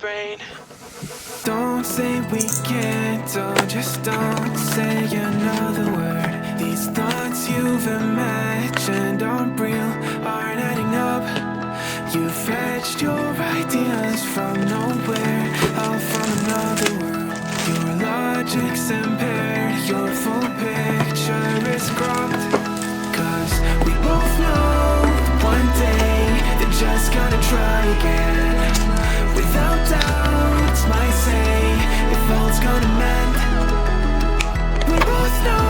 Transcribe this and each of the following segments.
brain. Don't say we can't, oh, just don't say another word. These thoughts you've imagined aren't real, aren't adding up. You fetched your ideas from nowhere, out from another world. Your logic's impaired, your full picture is cropped. Cause we both know one day they're just gonna try again. Without doubt, might say if all's gonna mend. We both know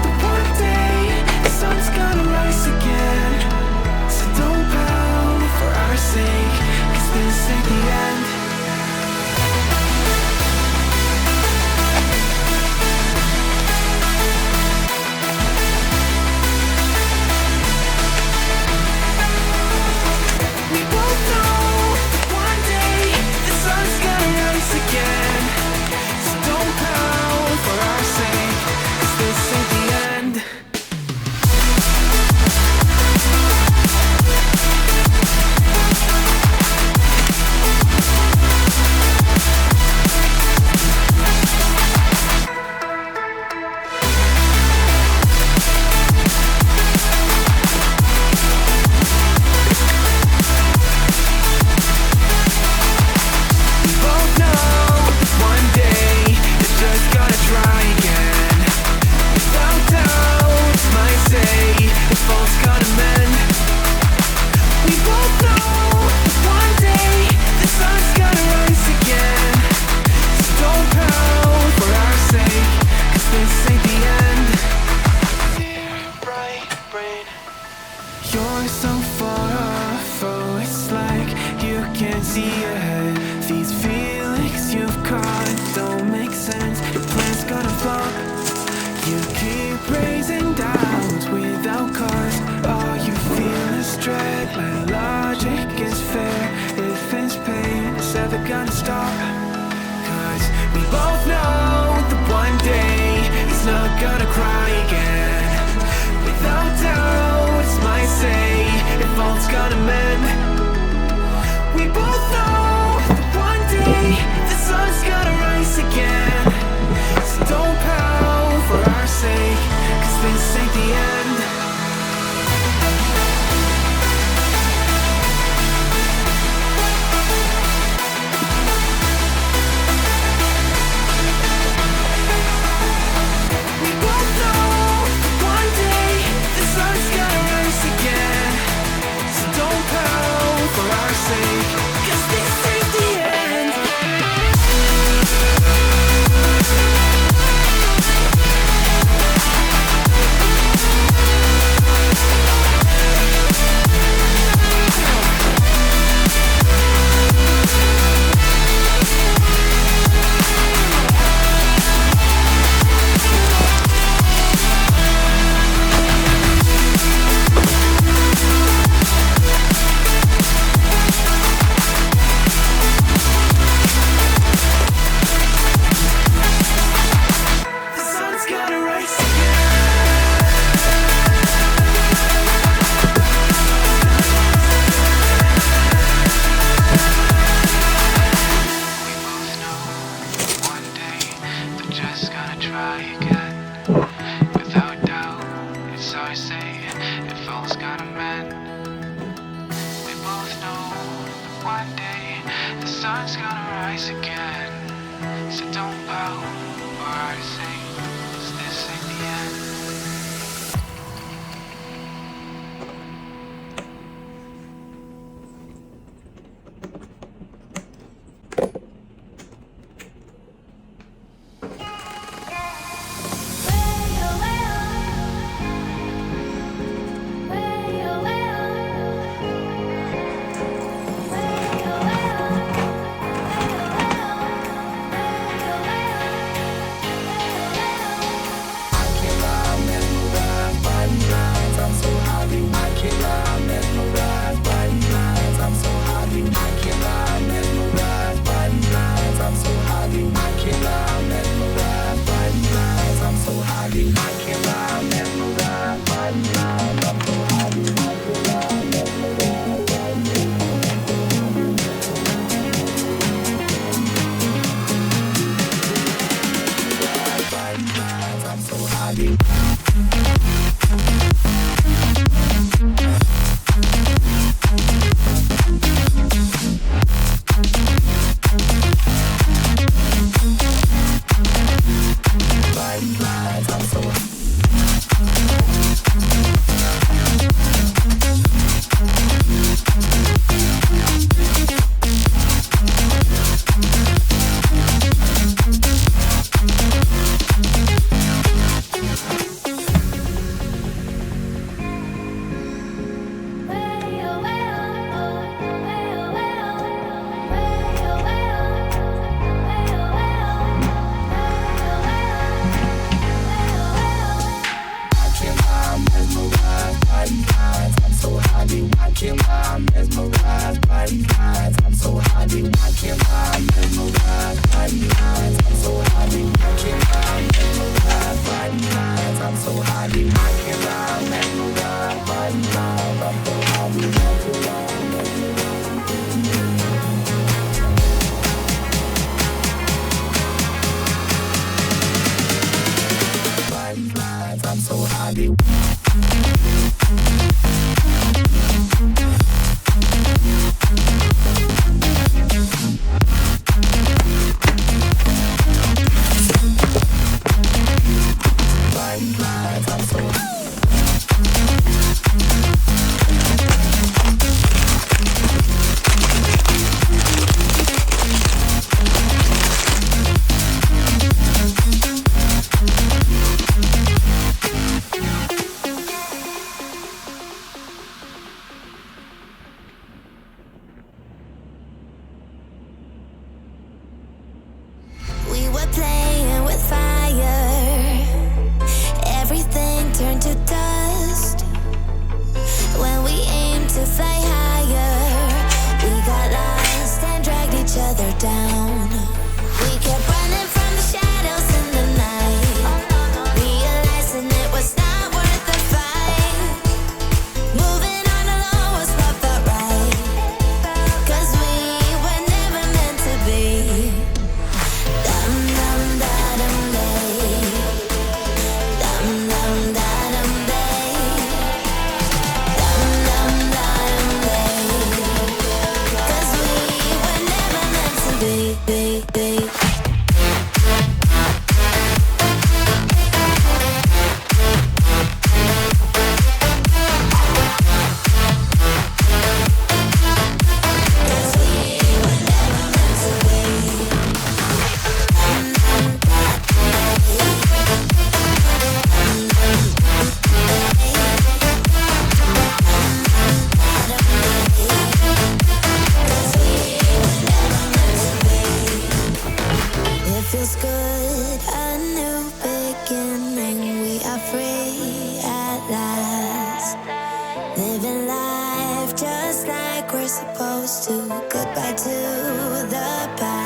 that one day the sun's gonna rise again. So don't pout for our sake, cause this ain't the end. We both know that one day the sun's gonna rise again. So don't pout for our sake, cause this ain't the end. We both know that one day it's just gonna try again. Without doubt, might say if all's gonna mend. We both know that one day the sun's gonna rise again. So don't pout for our sake, cause this ain't the end. Dear bright brain, you're so far off, oh it's like you can't see ahead. These feelings you've caught don't make sense, your plan's gonna flop. You keep raising doubts without cause, all you feel is dread. My logic is fair, if it's pain, it's ever gonna stop. Cause we both know that one day he's not gonna cry again. Without doubt, might say if all's gonna mend. We both know that one day the sun's gonna rise again. So don't pout for our sake, cause this ain't the end. We both know that one day the sun's gonna rise again. So don't pout for our sake, cause this ain't the end. The sun's gonna rise again. We both know one day they're just gonna try again. Without doubt, it's our say if all's gonna mend. We both know one day the sun's gonna rise again. So don't pout for our sake, 'cause this ain't the end. watching while I'm mesmerized by these lines. I'm so high, they watching while I'm mesmerized by these lines. I'm so high, they watching while I'm mesmerized by these lines. I'm so high, they watching while I'm mesmerized by these lines. I'm so high, they watching while I'm mesmerized by these lines. I'm so high, they Living life just like we're supposed to. Goodbye to the past.